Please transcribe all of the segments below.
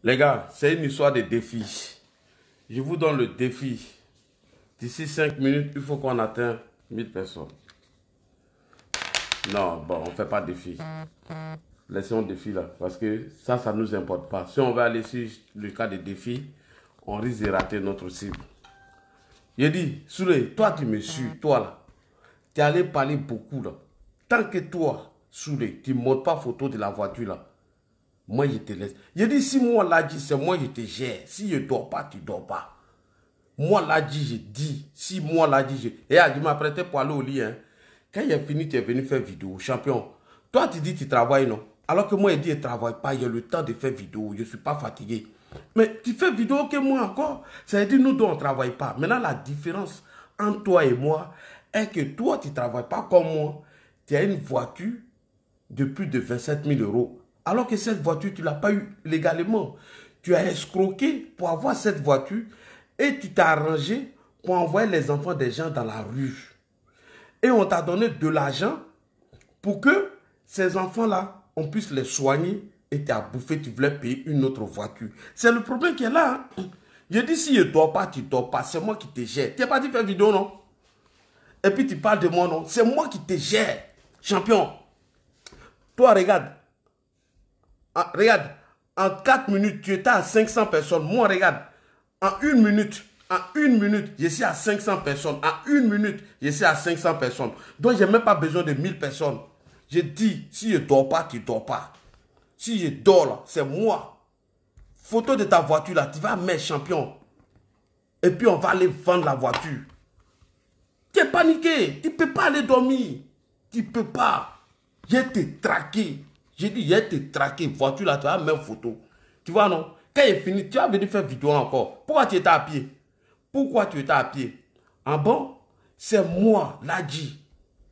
Les gars, c'est une histoire de défi. Je vous donne le défi. D'ici 5 minutes, il faut qu'on atteigne 1000 personnes. Non, bon, on ne fait pas de défi. Laissons le défi là, parce que ça ne nous importe pas. Si on va aller sur le cas de défi, on risque de rater notre cible. J'ai dit, Souley, toi tu me suis, toi là, tu es allé parler beaucoup là. Tant que toi, Souley, tu ne montres pas photo de la voiture là, moi je te laisse. J'ai dit, si moi là dit, c'est moi je te gère. Si je ne dors pas, tu ne dors pas. Moi là dit, je dis. Si moi là dit, je... Et je m'apprêtais pour aller au lit. Hein. Quand il est fini, tu es venu faire vidéo. Champion, toi tu dis tu travailles non. Alors que moi je dis, je ne travaille pas, il y a le temps de faire vidéo, je ne suis pas fatigué. Mais tu fais vidéo que moi encore. Ça veut dire nous deux on ne travaille pas. Maintenant la différence entre toi et moi est que toi tu ne travailles pas comme moi. Tu as une voiture de plus de 27 000 euros. Alors que cette voiture, tu ne l'as pas eu légalement. Tu as escroqué pour avoir cette voiture et tu t'es arrangé pour envoyer les enfants des gens dans la rue. Et on t'a donné de l'argent pour que ces enfants-là, on puisse les soigner et tu as bouffé, tu voulais payer une autre voiture. C'est le problème qui est là. Hein? Je dis, si je ne dors pas, tu ne dors pas. C'est moi qui te gère. Tu n'es pas dit faire vidéo, non? Et puis tu parles de moi, non? C'est moi qui te gère. Champion. Toi, regarde. Ah, regarde. En 4 minutes, tu étais à 500 personnes. Moi, regarde. En une minute, je suis à 500 personnes. En une minute, je suis à 500 personnes. Donc, je n'ai même pas besoin de 1000 personnes. Je dis, si je ne dors pas, tu ne dors pas. Si je dors là, c'est moi. Photo de ta voiture là, tu vas mettre champion. Et puis, on va aller vendre la voiture. Tu es paniqué. Tu ne peux pas aller dormir. Tu ne peux pas. J'ai été traqué. J'ai dit, j'ai été traqué. Voiture là, tu as même photo. Tu vois, non? Quand il est fini, tu as venu faire vidéo encore. Pourquoi tu étais à pied? Pourquoi tu étais à pied? Ah bon? C'est moi, Ladji.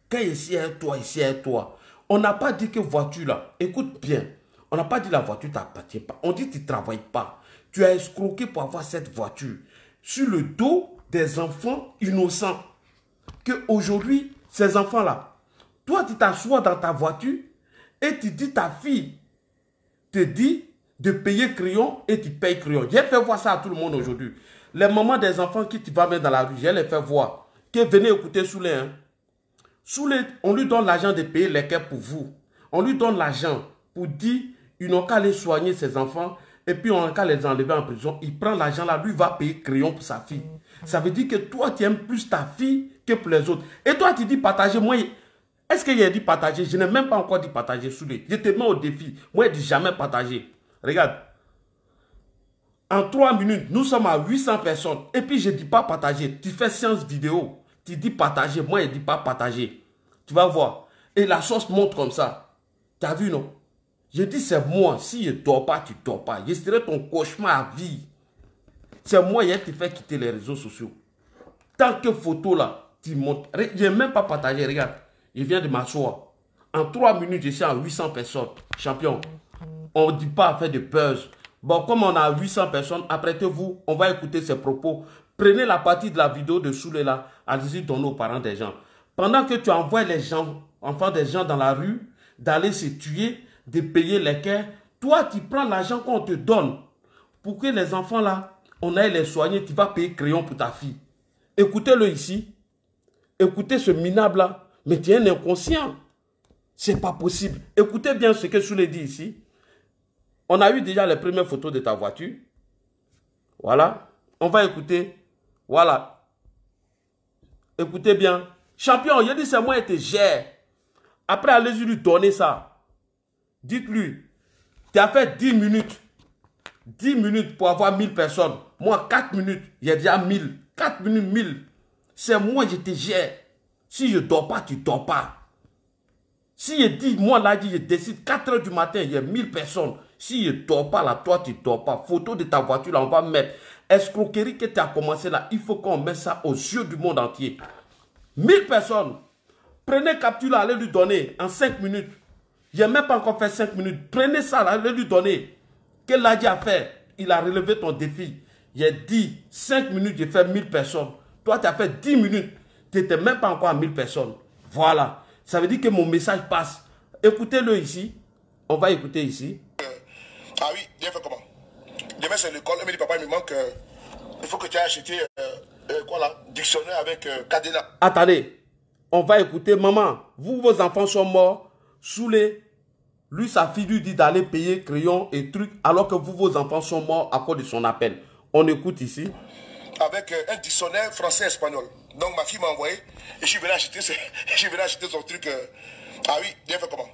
Quand ici est toi, ici est toi. On n'a pas dit que voiture là, écoute bien. On n'a pas dit la voiture t'appartient pas. On dit que tu ne travailles pas. Tu as escroqué pour avoir cette voiture. Sur le dos des enfants innocents. Que aujourd'hui, ces enfants-là, toi tu t'assois dans ta voiture et tu dis ta fille te dit de payer crayon et tu payes crayon. J'ai fait voir ça à tout le monde aujourd'hui. Les mamans des enfants qui tu vas mettre dans la rue, j'ai les fait voir. Que venez écouter Souley. Hein. Souley, on lui donne l'argent de payer les quais pour vous. On lui donne l'argent pour dire ils n'ont qu'à aller soigner ses enfants et puis on n'a qu'à les enlever en prison. Il prend l'argent là, lui va payer crayon pour sa fille. Ça veut dire que toi tu aimes plus ta fille que pour les autres. Et toi tu dis partager. Moi, est-ce qu'il a dit partager? Je n'ai même pas encore dit partager Souley. Je te mets au défi. Moi, je dis jamais partager. Regarde. En 3 minutes, nous sommes à 800 personnes. Et puis, je ne dis pas partager. Tu fais séance vidéo. Tu dis partager. Moi, je ne dis pas partager. Tu vas voir. Et la sauce monte comme ça. Tu as vu, non? Je dis, c'est moi. Si je ne dors pas, tu ne dors pas. Je serai ton cauchemar à vie. C'est moi qui te fait quitter les réseaux sociaux. Tant que photo là, tu montes. Je n'ai même pas partagé. Regarde. Je viens de m'asseoir. En 3 minutes, je suis à 800 personnes. Champion. On ne dit pas à faire de buzz. Bon, comme on a 800 personnes, apprêtez-vous, on va écouter ses propos. Prenez la partie de la vidéo de Souley là, allez-y donner aux parents des gens. Pendant que tu envoies les gens, enfants des gens dans la rue, d'aller se tuer, de payer les quais, toi tu prends l'argent qu'on te donne pour que les enfants là, on aille les soigner, tu vas payer crayon pour ta fille. Écoutez-le ici. Écoutez ce minable là. Mais tu es un inconscient. C'est pas possible. Écoutez bien ce que Souley dit ici. On a eu déjà les premières photos de ta voiture. Voilà. On va écouter. Voilà. Écoutez bien. Champion, il dit c'est moi qui te gère. Après, allez-y lui donner ça. Dites-lui. Tu as fait 10 minutes. 10 minutes pour avoir 1000 personnes. Moi, 4 minutes, il y a déjà 1000. 4 minutes, 1000. C'est moi qui te gère. Si je ne dors pas, tu ne dors pas. Si je dis, moi là, je décide 4 h du matin, il y a 1000 personnes. Si je ne dors pas là, toi tu ne dors pas. Photo de ta voiture là, on va mettre. Escroquerie que tu as commencé là, il faut qu'on mette ça aux yeux du monde entier. 1000 personnes. Prenez capture là, allez lui donner en 5 minutes. Je n'ai même pas encore fait 5 minutes. Prenez ça là, allez lui donner. Quel Ladji a fait? Il a relevé ton défi. J'ai dit 5 minutes, j'ai fait 1000 personnes. Toi, tu as fait 10 minutes. Tu n'étais même pas encore à 1000 personnes. Voilà. Ça veut dire que mon message passe. Écoutez-le ici. On va écouter ici. Ah oui, bien fait comment? Demain, c'est l'école. Elle me dit, papa, il me manque. Il faut que tu aies acheté quoi là, dictionnaire avec cadenas. Attendez, on va écouter. Maman, vous, vos enfants sont morts. Soulé, lui, sa fille lui dit d'aller payer crayon et trucs, alors que vous, vos enfants sont morts à cause de son appel. On écoute ici. Avec un dictionnaire français-espagnol. Donc ma fille m'a envoyé et je suis venu acheter, son truc. Ah oui, bien fait comment?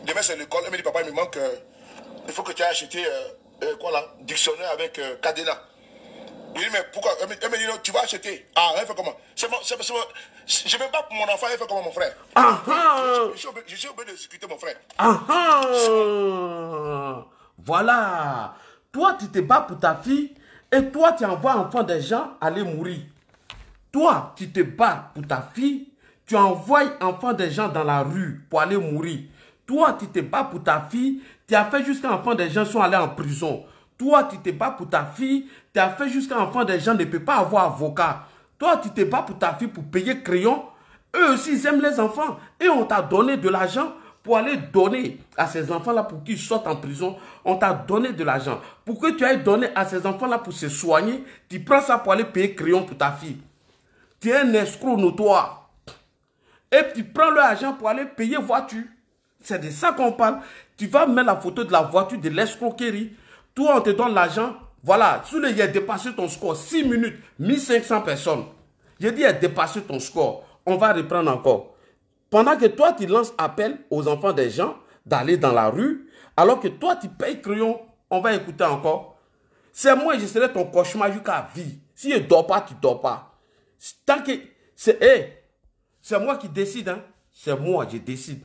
Demain c'est l'école. Elle me dit, papa, il me manque. Il faut que tu aies acheté quoi là, dictionnaire avec cadenas. Je dis, mais pourquoi? Elle me dit, non, tu vas acheter. Ah, elle fait comment? Je ne vais pas pour mon enfant, elle fait comment, mon frère? Ah, je suis obligé de discuter, mon frère. Voilà. Toi, tu te bats pour ta fille et toi, tu envoies enfant des gens aller mourir. Toi, tu te bats pour ta fille, tu envoies enfant des gens dans la rue pour aller mourir. Toi, tu te bats pour ta fille, tu as fait jusqu'à enfant des gens sont allés en prison. Toi, tu te bats pour ta fille, tu as fait jusqu'à enfant des gens ne peut pas avoir avocat. Toi, tu te bats pour ta fille pour payer crayon. Eux aussi, ils aiment les enfants. Et on t'a donné de l'argent pour aller donner à ces enfants-là pour qu'ils sortent en prison. On t'a donné de l'argent. Pour que tu ailles donner à ces enfants-là pour se soigner, tu prends ça pour aller payer crayon pour ta fille. Tu es un escroc notoire. Et tu prends l'argent pour aller payer voiture. C'est de ça qu'on parle. Tu vas mettre la photo de la voiture de l'escroquerie. Toi, on te donne l'argent. Voilà, sous le, il a dépassé ton score. 6 minutes, 1500 personnes. J'ai dit, il a dépassé ton score. On va reprendre encore. Pendant que toi, tu lances appel aux enfants des gens d'aller dans la rue, alors que toi, tu payes crayon, on va écouter encore. C'est moi, je serai ton cauchemar jusqu'à vie. Si je ne dors pas, tu ne dors pas. Tant que c'est moi qui décide. Hein? C'est moi, je décide.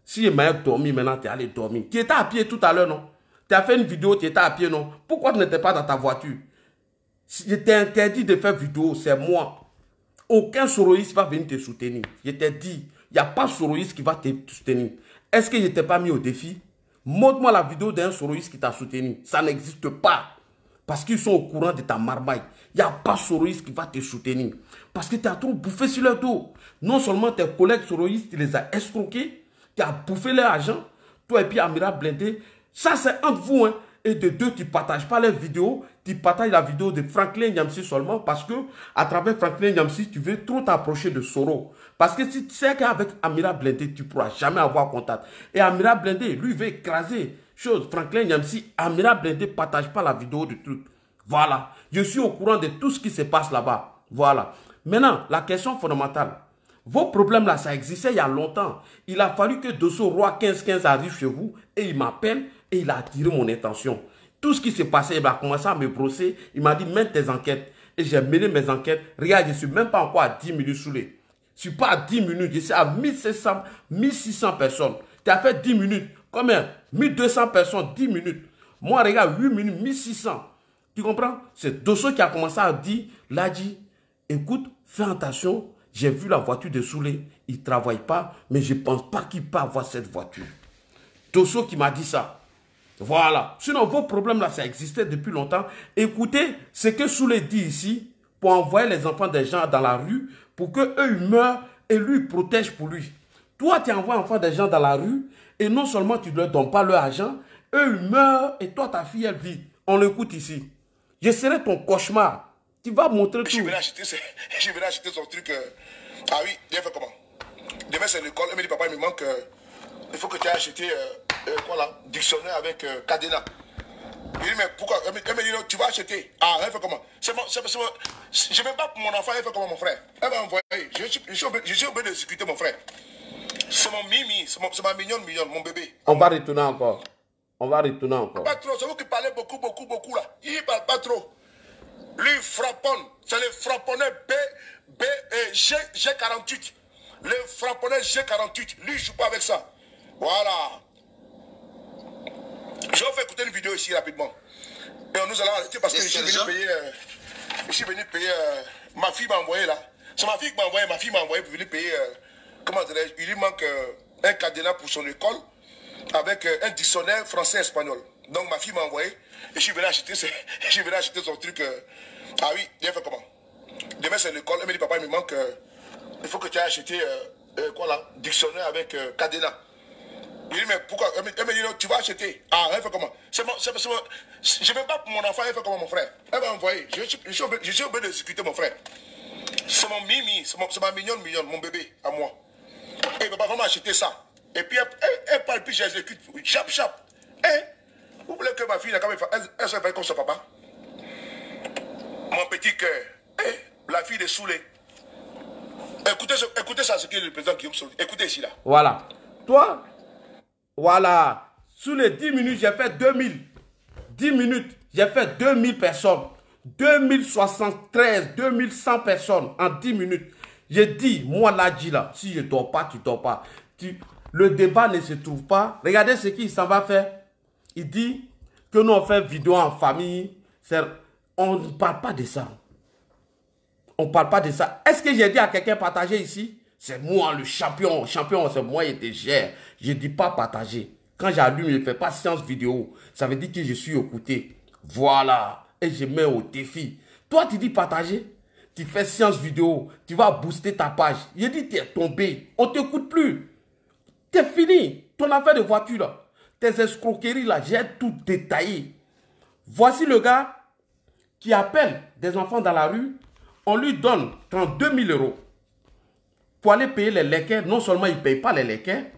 Si je m'ai dormi, maintenant, tu es allé dormir. Tu étais à pied tout à l'heure, non? Tu as fait une vidéo, tu étais à pied, non? Pourquoi tu n'étais pas dans ta voiture? Je t'ai interdit de faire vidéo, c'est moi. Aucun soroïste va venir te soutenir. Je t'ai dit, il n'y a pas de soroïste qui va te soutenir. Est-ce que je ne t'ai pas mis au défi? Montre-moi la vidéo d'un soroïste qui t'a soutenu. Ça n'existe pas. Parce qu'ils sont au courant de ta marmaille. Il n'y a pas de soroïste qui va te soutenir. Parce que tu as trop bouffé sur leur dos. Non seulement tes collègues soroïstes, tu les as escroqués, tu as bouffé leur argent. Toi et puis Amira Blindé. Ça, c'est entre vous. Hein. Et de deux, tu ne partages pas les vidéos. Tu partages la vidéo de Franklin Nyamsi seulement parce que à travers Franklin Nyamsi, tu veux trop t'approcher de Soro. Parce que si tu sais qu'avec Amira Blindé, tu ne pourras jamais avoir contact. Et Amira Blindé, lui, veut écraser chose. Franklin Nyamsi, Amira Blindé ne partage pas la vidéo de truc. Voilà. Je suis au courant de tout ce qui se passe là-bas. Voilà. Maintenant, la question fondamentale. Vos problèmes là, ça existait il y a longtemps. Il a fallu que Dosso Roi 1515 arrive chez vous et il m'appelle et il a attiré mon attention. Tout ce qui s'est passé, il a commencé à me brosser. Il m'a dit, mène tes enquêtes. Et j'ai mené mes enquêtes. Regarde, je ne suis même pas encore à 10 minutes sous les. Je ne suis pas à 10 minutes. Je suis à 1600, 1600 personnes. Tu as fait 10 minutes. Combien? 1200 personnes, 10 minutes. Moi, regarde, 8 minutes, 1600. Tu comprends? C'est Dosso qui a commencé à dire, là, dit, écoute, fais attention. J'ai vu la voiture de Soulé. Il ne travaille pas, mais je ne pense pas qu'il peut avoir cette voiture. Dosso qui m'a dit ça. Voilà. Sinon, vos problèmes là, ça existait depuis longtemps. Écoutez ce que Soulé dit ici pour envoyer les enfants des gens dans la rue pour qu'eux ils meurent et lui il protège pour lui. Toi, tu envoies enfants des gens dans la rue et non seulement tu ne leur donnes pas leur argent, eux ils meurent et toi, ta fille, elle vit. On l'écoute ici. Je serai ton cauchemar. Tu vas montrer tout. Je vais acheter son truc. Ah oui, bien fait comment? Demain, c'est l'école. Elle me dit, papa, il me manque. Il faut que tu aies acheté quoi là, dictionnaire avec cadenas. Je dis, mais pourquoi? Elle me dit, non, tu vas acheter. Ah, elle fait comment? Je ne vais pas pour mon enfant, elle fait comment, mon frère? Elle m'a envoyé. Je suis obligé de discuter, mon frère. C'est mon mimi, c'est ma mignonne, mon bébé. On va retourner encore. On va retourner encore. Pas trop, c'est vous qui parlez beaucoup là. Il ne parle pas trop. Lui, frappon, c'est le frapponnais G48. Le frapponnais G48. Lui, il ne joue pas avec ça. Voilà. Je vais faire écouter une vidéo ici rapidement. Et nous allons arrêter parce que je suis venu payer. Ma fille m'a envoyé là. C'est ma fille qui m'a envoyé. Ma fille m'a envoyé pour venir payer. Comment dirais-je? Il lui manque un cadenas pour son école avec un dictionnaire français-espagnol. Donc ma fille m'a envoyé et je suis venu acheter son truc. Ah oui, bien fait comment? Demain c'est l'école. Elle me dit, papa, il me manque. Il faut que tu aies acheté quoi là, dictionnaire avec cadenas. Il dit, mais pourquoi? Elle me dit, non, tu vas acheter. Ah, elle fait comment? Je ne vais pas pour mon enfant, elle fait comment, mon frère? Elle m'a envoyé. Je suis obligé de sécurité, mon frère. C'est mon mimi, c'est ma mignonne, mon bébé, à moi. Et il ne va pas vraiment acheter ça. Et puis, elle parle, puis j'exécute. Chap. Vous voulez que ma fille, elle se fait comme son papa? Mon petit cœur. La fille de Soulé. Écoutez ça, ce que le président Guillaume Soro. Écoutez ici, là. Voilà. Toi, voilà. Sous les 10 minutes, j'ai fait 2000. 10 minutes, j'ai fait 2000 personnes. 2073, 2100 personnes en 10 minutes. J'ai dit, moi, là, si je ne dors pas, tu ne dors pas. Le débat ne se trouve pas. Regardez ce qu'il s'en va faire. Il dit que nous, on fait vidéo en famille. On ne parle pas de ça. On ne parle pas de ça. Est-ce que j'ai dit à quelqu'un partager ici? C'est moi le champion. Champion, c'est moi qui te gère. Je ne dis pas partager. Quand j'allume, je ne fais pas séance vidéo. Ça veut dire que je suis écouté. Voilà. Et je mets au défi. Toi, tu dis partager. Tu fais séance vidéo. Tu vas booster ta page. Je dis, tu es tombé. On ne t'écoute plus. Tu es fini. Ton affaire de voiture, là. Tes escroqueries, là, j'ai tout détaillé. Voici le gars qui appelle des enfants dans la rue. On lui donne 32 000 € pour aller payer les laquais. Non seulement il ne paye pas les laquais,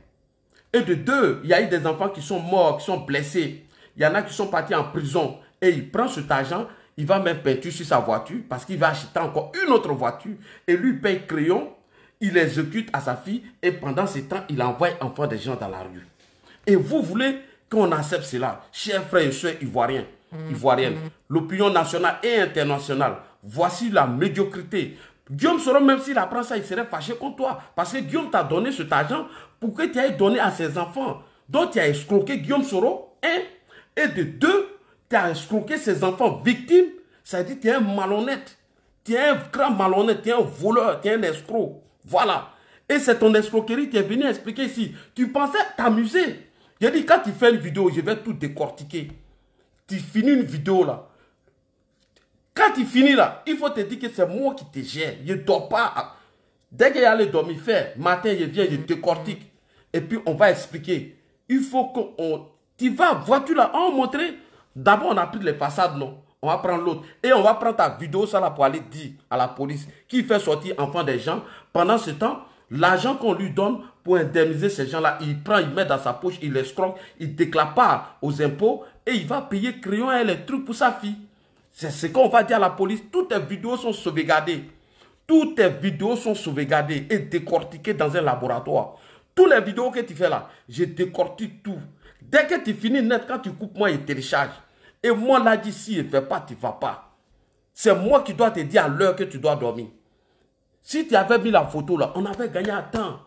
et de deux, il y a eu des enfants qui sont morts, qui sont blessés. Il y en a qui sont partis en prison. Et il prend cet argent, il va mettre peinture sur sa voiture parce qu'il va acheter encore une autre voiture. Et lui paye crayon, il exécute à sa fille et pendant ce temps, il envoie enfants des gens dans la rue. Et vous voulez qu'on accepte cela, chers frères et sœurs ivoiriens, ivoiriennes, l'opinion nationale et internationale. Voici la médiocrité. Guillaume Soro, même s'il apprend ça, il serait fâché contre toi. Parce que Guillaume t'a donné cet argent pour que tu ailles donner à ses enfants. Donc tu as escroqué Guillaume Soro, et de deux, tu as escroqué ses enfants victimes. Ça veut dire que tu es un malhonnête. Tu es un grand malhonnête, tu es un voleur, tu es un escroc. Voilà. Et c'est ton escroquerie qui est venu expliquer ici. Tu pensais t'amuser. J'ai dit, quand tu fais une vidéo, je vais tout décortiquer. Tu finis une vidéo là. Quand tu finis là, il faut te dire que c'est moi qui te gère. Je ne dors pas. Dès qu'il y a le dormir faire, matin, je viens, je décortique. Et puis, on va expliquer. Il faut qu'on... Tu vas, vois-tu là, on va montrer. D'abord, on a pris les façades, non. On va prendre l'autre. Et on va prendre ta vidéo, ça là, pour aller dire à la police qui fait sortir enfant des gens. Pendant ce temps, l'argent qu'on lui donne pour indemniser ces gens-là, il prend, il met dans sa poche, il escroque, il déclare pas aux impôts et il va payer crayon et les trucs pour sa fille. C'est ce qu'on va dire à la police. Toutes tes vidéos sont sauvegardées. Toutes tes vidéos sont sauvegardées et décortiquées dans un laboratoire. Toutes les vidéos que tu fais là, je décortique tout. Dès que tu finis net, quand tu coupes, moi, je télécharge. Et moi, là, d'ici, je ne fais pas, tu ne vas pas. C'est moi qui dois te dire à l'heure que tu dois dormir. Si tu avais mis la photo là, on avait gagné à temps.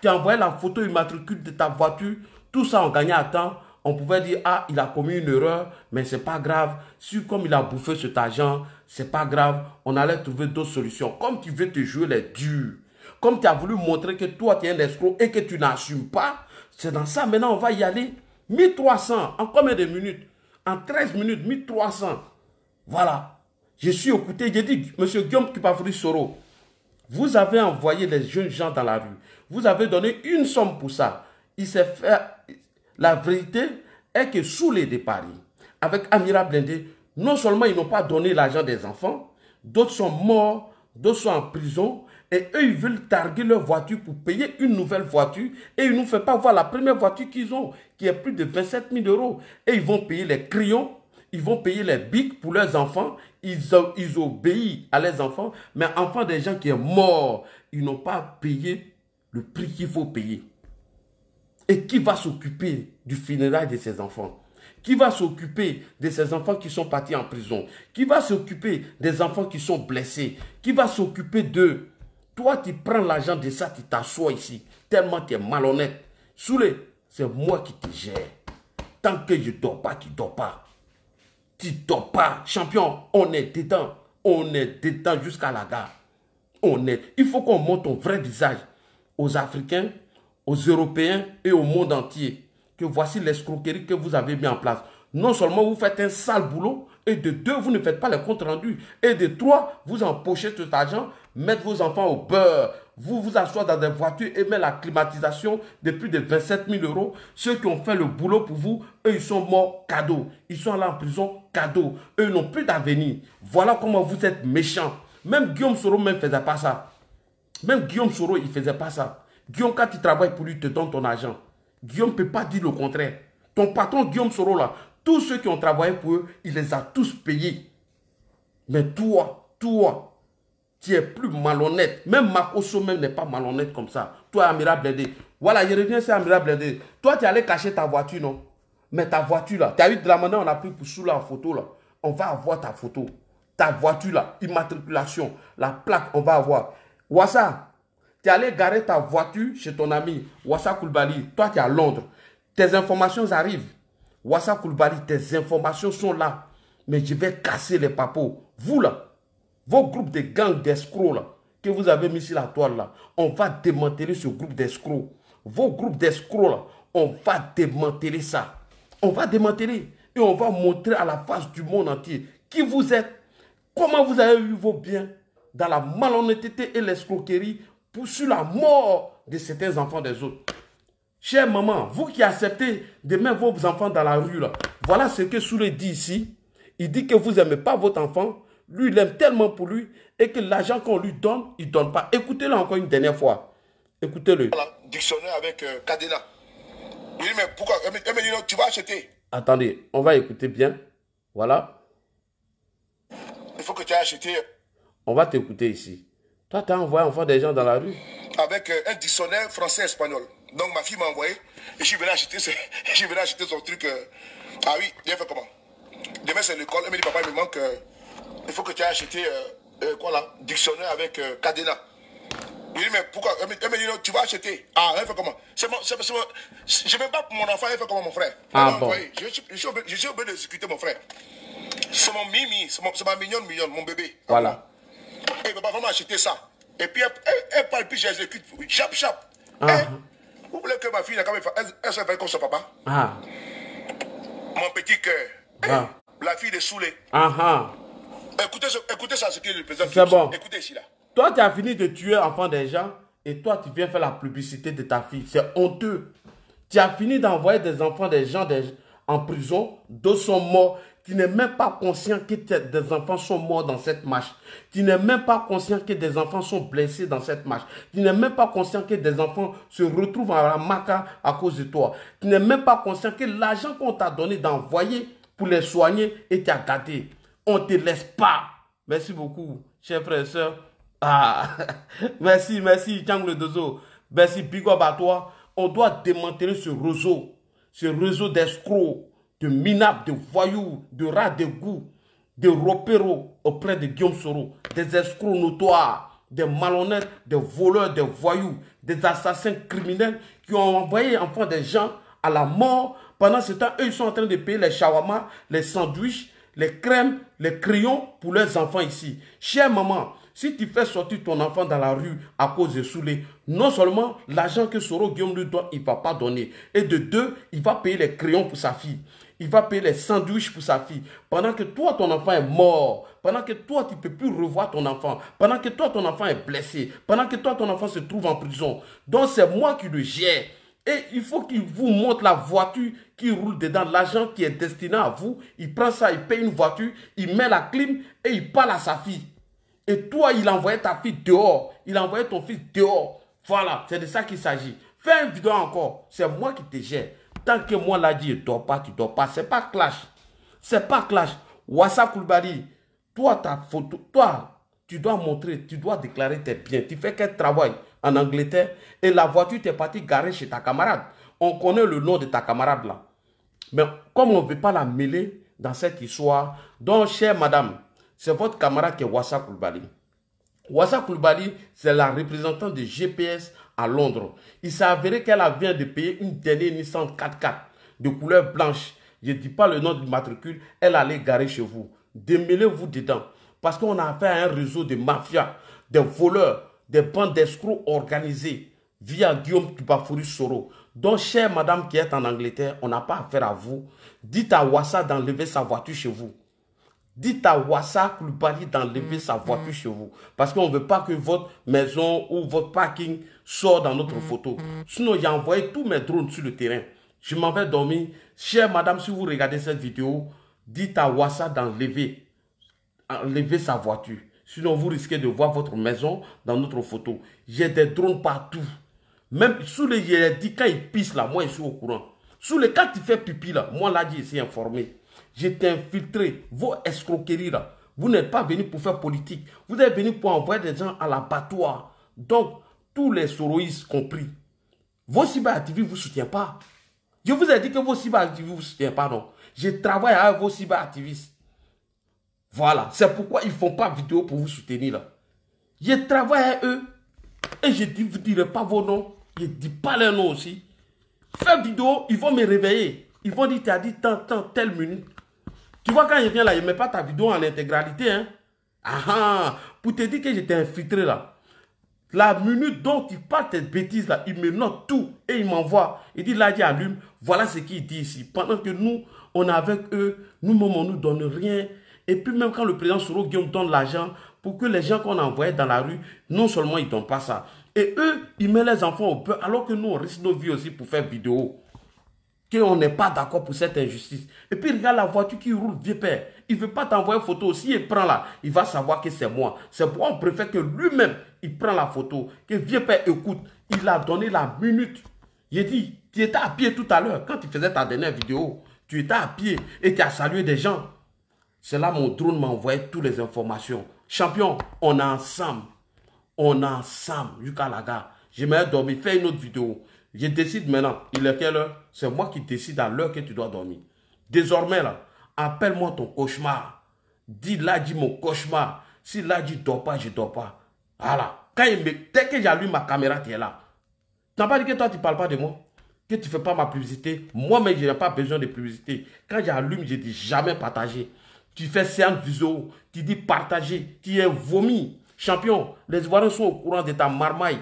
Tu as envoyé la photo immatricule de ta voiture, tout ça, on gagnait à temps. On pouvait dire, ah, il a commis une erreur, mais ce n'est pas grave. Si comme il a bouffé cet argent, ce n'est pas grave. On allait trouver d'autres solutions. Comme tu veux te jouer les durs, comme tu as voulu montrer que toi, tu es un escroc et que tu n'assumes pas, c'est dans ça. Maintenant, on va y aller. 1300, en combien de minutes? En 13 minutes, 1300. Voilà. Je suis écouté, j'ai dit, monsieur Guillaume Kipafri Soro, vous avez envoyé les jeunes gens dans la rue. Vous avez donné une somme pour ça. Il s'est fait... La vérité est que sous les Paris, avec Amira Blindé, non seulement ils n'ont pas donné l'argent des enfants, d'autres sont morts, d'autres sont en prison, et eux, ils veulent targuer leur voiture pour payer une nouvelle voiture, et ils ne nous font pas voir la première voiture qu'ils ont, qui est plus de 27 000 €. Et ils vont payer les crayons, ils vont payer les bics pour leurs enfants, ils obéissent à leurs enfants, mais enfants des gens qui sont morts, ils n'ont pas payé le prix qu'il faut payer. Et qui va s'occuper du funérail de ces enfants? Qui va s'occuper de ces enfants qui sont partis en prison? Qui va s'occuper des enfants qui sont blessés? Qui va s'occuper d'eux? Toi, tu prends l'argent de ça, tu t'assois ici. Tellement tu es malhonnête. Soulé, c'est moi qui te gère. Tant que je ne dors pas, tu ne dors pas. Tu ne dors pas. Champion, on est dedans. On est dedans jusqu'à la gare. Il faut qu'on montre ton vrai visage aux Africains, aux Européens et au monde entier, que voici l'escroquerie que vous avez mis en place. Non seulement vous faites un sale boulot, et de deux, vous ne faites pas les comptes rendus, et de trois, vous empochez cet argent, mettre vos enfants au beurre, vous vous asseyez dans des voitures et mettre la climatisation de plus de 27 000 euros. Ceux qui ont fait le boulot pour vous, eux, ils sont morts cadeau. Ils sont allés en prison cadeau. Eux, ils n'ont plus d'avenir. Voilà comment vous êtes méchants. Même Guillaume Soro ne faisait pas ça. Même Guillaume Soro, il ne faisait pas ça. Guillaume, quand tu travailles pour lui, il te donne ton argent. Guillaume ne peut pas dire le contraire. Ton patron, Guillaume Soro, là, tous ceux qui ont travaillé pour eux, il les a tous payés. Mais toi, tu es plus malhonnête. Même Makoso même n'est pas malhonnête comme ça. Toi, Amira Blindé. Voilà, je reviens sur Amira Blindé. Toi, tu es allé cacher ta voiture, non? Mais ta voiture, là, tu as vu de la manière on a pris pour sous la photo, là. On va avoir ta photo. Ta voiture, là, immatriculation, la plaque, on va avoir. Wassa, tu es allé garer ta voiture chez ton ami Wassa Koulibaly. Toi, tu es à Londres. Tes informations arrivent. Wassa Koulibaly, tes informations sont là. Mais je vais casser les papos. Vous, là, vos groupes de gangs d'escrocs, là, que vous avez mis sur la toile, là, on va démanteler ce groupe d'escrocs. Vos groupes d'escrocs, là, on va démanteler ça. On va démanteler. Et on va montrer à la face du monde entier qui vous êtes, comment vous avez eu vos biens dans la malhonnêteté et l'escroquerie sur la mort de certains enfants des autres. Chère maman, vous qui acceptez de mettre vos enfants dans la rue, là, voilà ce que Soulé dit ici. Il dit que vous n'aimez pas votre enfant. Lui, il aime tellement pour lui et que l'argent qu'on lui donne, il ne donne pas. Écoutez-le encore une dernière fois. Écoutez-le. Voilà, dictionnaire avec Cadena. Il dit, mais pourquoi? Elle me dit, non, tu vas acheter. Attendez, on va écouter bien. Voilà. Il faut que tu aies acheté. On va t'écouter ici. Toi, tu as envoyé enfant des gens dans la rue. Avec un dictionnaire français-espagnol. Donc ma fille m'a envoyé et je suis venu acheter, son truc. Ah oui, il a fait comment? Demain c'est l'école, elle me dit papa il me manque, il faut que tu aies acheté quoi là, dictionnaire avec Cadena. Il dit mais pourquoi? Elle me dit non, tu vas acheter. Ah, elle fait comment? Je ne même pas pour mon enfant, elle fait comment mon frère? Ah bon? Je suis obligé de discuter mon frère. C'est mon mimi, c'est ma mignonne, mon bébé. Voilà. Et papa va m'acheter ça. Et puis elle parle, puis j'exécute. Chap. Vous voulez que ma fille, elle se fait comme son papa? Ah. Mon petit cœur. La fille de Soulé. Écoutez ça, ce que le président. C'est bon. Écoutez ici là. Toi, tu as fini de tuer enfant des gens et toi, tu viens faire la publicité de ta fille. C'est honteux. Tu as fini d'envoyer des enfants des gens en prison. D'autres sont morts. Tu n'es même pas conscient que des enfants sont morts dans cette marche. Tu n'es même pas conscient que des enfants sont blessés dans cette marche. Tu n'es même pas conscient que des enfants se retrouvent à la maca à cause de toi. Tu n'es même pas conscient que l'argent qu'on t'a donné d'envoyer pour les soigner et t'as gâté. On ne te laisse pas. Merci beaucoup, chers frères et sœurs. Ah, merci, Tchang le Dozo. Merci, big up à toi. On doit démanteler ce réseau d'escrocs, de minables, de voyous, de rats de goût, de ropéros auprès de Guillaume Soro, des escrocs notoires, des malhonnêtes, des voleurs, des voyous, des assassins criminels qui ont envoyé enfants des gens à la mort. Pendant ce temps, eux, ils sont en train de payer les shawarma, les sandwichs, les crèmes, les crayons pour leurs enfants ici. Chère maman, si tu fais sortir ton enfant dans la rue à cause de Soulé, non seulement l'argent que Soro Guillaume lui donne, il ne va pas donner. Et de deux, il va payer les crayons pour sa fille. Il va payer les sandwichs pour sa fille. Pendant que toi, ton enfant est mort. Pendant que toi, tu ne peux plus revoir ton enfant. Pendant que toi, ton enfant est blessé. Pendant que toi, ton enfant se trouve en prison. Donc, c'est moi qui le gère. Et il faut qu'il vous montre la voiture qui roule dedans, l'argent qui est destiné à vous. Il prend ça, il paye une voiture, il met la clim et il parle à sa fille. Et toi, il envoyait ta fille dehors. Il envoyait ton fils dehors. Voilà, c'est de ça qu'il s'agit. Fais une vidéo encore. C'est moi qui te gère. Tant que moi, là, dit, tu dors pas, tu dors pas. C'est pas clash. C'est pas clash. Wassa Koulibaly, toi, ta photo, toi, tu dois montrer, tu dois déclarer tes biens. Tu fais quel travail en Angleterre et la voiture t'est partie garer chez ta camarade. On connaît le nom de ta camarade là. Mais comme on ne veut pas la mêler dans cette histoire, donc, chère madame, c'est votre camarade qui est Wassa Koulibaly. Wassa Koulibaly, c'est la représentante de GPS à Londres. Il s'est avéré qu'elle vient de payer une dernière Nissan 4x4 de couleur blanche. Je ne dis pas le nom du matricule, elle allait garer chez vous. Démêlez-vous dedans. Parce qu'on a affaire à un réseau de mafias, des voleurs, des bandes d'escrocs organisés via Guillaume Tubafouri Soro. Donc, chère madame qui est en Angleterre, on n'a pas affaire à vous. Dites à Wassa d'enlever sa voiture chez vous. Dites à Wassa Coulibaly d'enlever sa voiture chez vous. Parce qu'on ne veut pas que votre maison ou votre parking sorte dans notre photo. Sinon, j'ai envoyé tous mes drones sur le terrain. Je m'en vais dormir. Chère madame, si vous regardez cette vidéo, dites à Wassa d'enlever sa voiture. Sinon, vous risquez de voir votre maison dans notre photo. J'ai des drones partout. Même sous les dit quand il pisse là, moi je suis au courant. Sous les quand il fait pipi là, moi là je suis informé. J'étais infiltré. Vos escroqueries là, vous n'êtes pas venu pour faire politique. Vous êtes venu pour envoyer des gens à l'abattoir. Donc, tous les soroïstes compris. Vos cyberactivistes ne vous soutiennent pas. Je vous ai dit que vos cyberactivistes ne vous soutiennent pas, non. Je travaille avec vos cyberactivistes. Voilà, c'est pourquoi ils ne font pas vidéo pour vous soutenir là. Je travaille avec eux et je ne vous dirai pas vos noms. Je ne dis pas leurs noms aussi. Faire vidéo, ils vont me réveiller. Ils vont dire, tu as dit tant, telle minute. Tu vois, quand je viens là, je ne mets pas ta vidéo en intégralité. Hein? Ah, pour te dire que j'étais infiltré là. La minute dont il parle tes bêtises là, il me note tout et il m'envoie. Il dit, là, il allume. Voilà ce qu'il dit ici. Pendant que nous, on est avec eux, nous-mêmes, on ne nous donne rien. Et puis même quand le président Soro Guillaume donne l'argent pour que les gens qu'on a envoyés dans la rue, non seulement ils ne donnent pas ça. Et eux, ils mettent les enfants au peur alors que nous, on risque nos vies aussi pour faire vidéo. Qu'on n'est pas d'accord pour cette injustice. Et puis regarde la voiture qui roule, vieux père. Il ne veut pas t'envoyer une photo. Si il prend là, il va savoir que c'est moi. C'est pourquoi on préfère que lui-même, il prend la photo. Que vieux père écoute. Il a donné la minute. Il dit, tu étais à pied tout à l'heure. Quand tu faisais ta dernière vidéo, tu étais à pied et tu as salué des gens. C'est là mon drone m'a envoyé toutes les informations. Champion, on est ensemble. On est ensemble jusqu'à la gare. J'aimerais dormir, faire une autre vidéo. Je décide maintenant. Il est quelle heure? C'est moi qui décide à l'heure que tu dois dormir. Désormais, là, appelle-moi ton cauchemar. Dis là, dis mon cauchemar. Si là, dis dors pas, je dors pas. Voilà. Dès que j'allume ma caméra, tu es là. Tu n'as pas dit que toi, tu ne parles pas de moi? Que tu ne fais pas ma publicité? Moi-même, je n'ai pas besoin de publicité. Quand j'allume, je dis jamais partager. Tu fais séance visio, tu dis partager, tu es vomi. Champion, les Ivoiriens sont au courant de ta marmaille.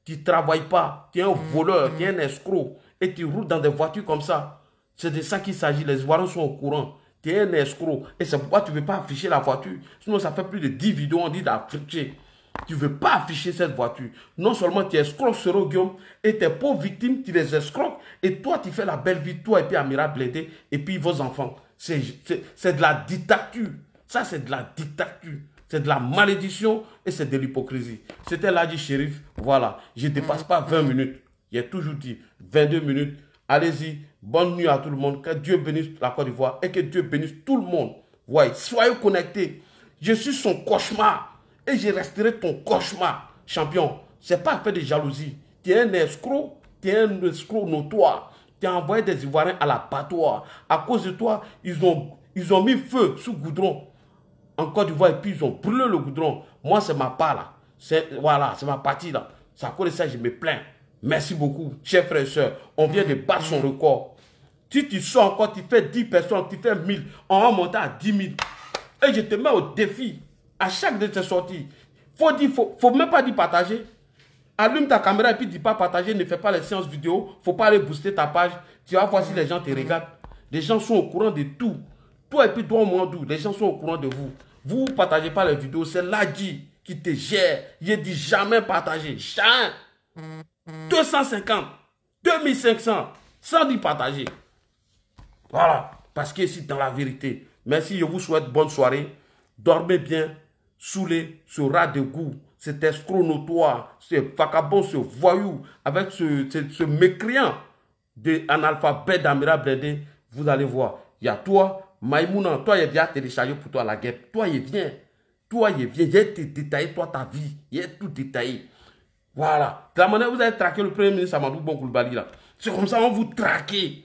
Tu ne travailles pas, tu es un voleur, tu es un escroc. Et tu roules dans des voitures comme ça. C'est de ça qu'il s'agit, les Ivoiriens sont au courant. Tu es un escroc. Et c'est pourquoi tu ne veux pas afficher la voiture. Sinon, ça fait plus de 10 vidéos, on dit d'afficher. Tu ne veux pas afficher cette voiture. Non seulement tu escroques Soro Guillaume et tes pauvres victimes, tu les escroques. Et toi, tu fais la belle vie, toi et puis Amira Blédé et puis vos enfants. C'est de la dictature. Ça, c'est de la dictature. C'est de la malédiction et c'est de l'hypocrisie. C'était Ladji Chérif. Voilà. Je ne dépasse pas 20 minutes. J'ai toujours dit 22 minutes. Allez-y. Bonne nuit à tout le monde. Que Dieu bénisse la Côte d'Ivoire et que Dieu bénisse tout le monde. Ouais. Soyez connectés. Je suis son cauchemar. Et je resterai ton cauchemar. Champion. Ce n'est pas fait de jalousie. Tu es un escroc. Tu es un escroc notoire. Tu as envoyé des Ivoiriens à l'abattoir. À cause de toi, ils ont mis feu sous goudron en Côte d'Ivoire et puis ils ont brûlé le goudron. Moi, c'est ma part là. Voilà, c'est ma partie là. C'est à cause de ça que je me plains. Merci beaucoup, chers frères et sœurs. On vient de battre son record. Si tu sors encore, tu fais 10 personnes, tu fais 1000, on va monter à 10 000. Et je te mets au défi. À chaque de tes sorties, faut même pas dire partager. Allume ta caméra et puis dis pas partager, ne fais pas les séances vidéo. Faut pas aller booster ta page. Tu vas voir si les gens te regardent. Les gens sont au courant de tout. Toi et puis toi, Mwandou, les gens sont au courant de vous. Vous ne partagez pas les vidéos, c'est Ladji qui te gère. Je dis jamais partager. Jamais. 250, 2500, sans dire partager. Voilà. Parce que c'est dans la vérité. Merci, je vous souhaite bonne soirée. Dormez bien, saoulez ce rat de goût, cet escroc notoire, ce vagabond, ce voyou, avec ce mécréant d'analphabète d'Amira Blédé. Vous allez voir. Il y a toi, Maïmouna, toi, il y a déjà téléchargé pour toi la guêpe. Toi, il vient. Toi, il vient. J'ai détaillé, toi, ta vie. Il est tout détaillé. Voilà. De la manière vous avez traqué le premier ministre Amadou Bon Coulibaly là. C'est comme ça qu'on vous traquer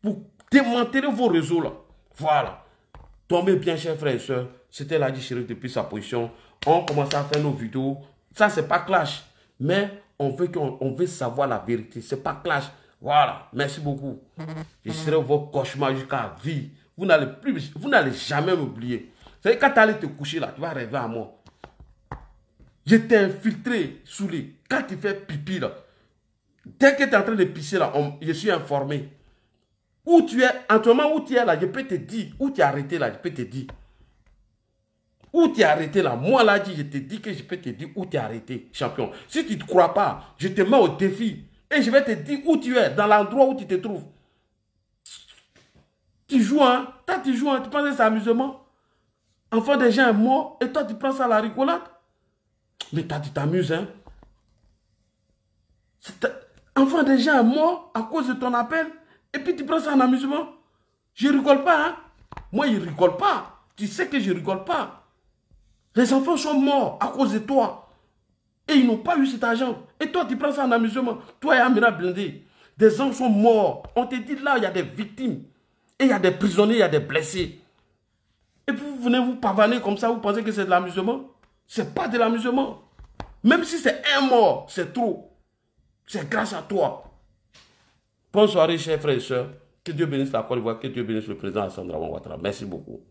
pour démanteler vos réseaux là. Voilà. Tombez bien, chers frères et sœurs. C'était Ladji Chérif depuis sa position. On commence à faire nos vidéos. Ça, c'est pas clash. Mais on veut savoir la vérité. C'est pas clash. Voilà. Merci beaucoup. Je serai vos cauchemars jusqu'à la vie. Vous n'allez jamais m'oublier. Vous savez, quand tu allais te coucher là, tu vas rêver à moi. Je t'ai infiltré, saoulé. Quand tu fais pipi là, dès que tu es en train de pisser là, je suis informé. Où tu es, en ce moment où tu es là, je peux te dire. Où tu es arrêté là, je peux te dire. Où tu es arrêté là? Moi là, je te dis que je peux te dire où tu es arrêté, champion. Si tu ne te crois pas, je te mets au défi. Et je vais te dire où tu es, dans l'endroit où tu te trouves. Tu joues, hein? Toi, tu joues, hein? Tu penses que c'est amusement? Enfant des gens est mort et toi, tu prends ça à la rigolade? Mais toi, tu t'amuses, hein? Enfant des gens est mort à cause de ton appel et puis tu prends ça en amusement? Je rigole pas, hein? Moi, je rigole pas. Tu sais que je rigole pas. Les enfants sont morts à cause de toi. Et ils n'ont pas eu cet argent. Et toi, tu prends ça en amusement. Toi et Amira Blindé. Des gens sont morts. On te dit là, il y a des victimes. Et il y a des prisonniers, il y a des blessés. Et puis vous venez vous pavaner comme ça, vous pensez que c'est de l'amusement? C'est pas de l'amusement. Même si c'est un mort, c'est trop. C'est grâce à toi. Bonne soirée, chers frères et sœurs. Que Dieu bénisse la Côte d'Ivoire, que Dieu bénisse le président Alassane Dramane Ouattara. Merci beaucoup.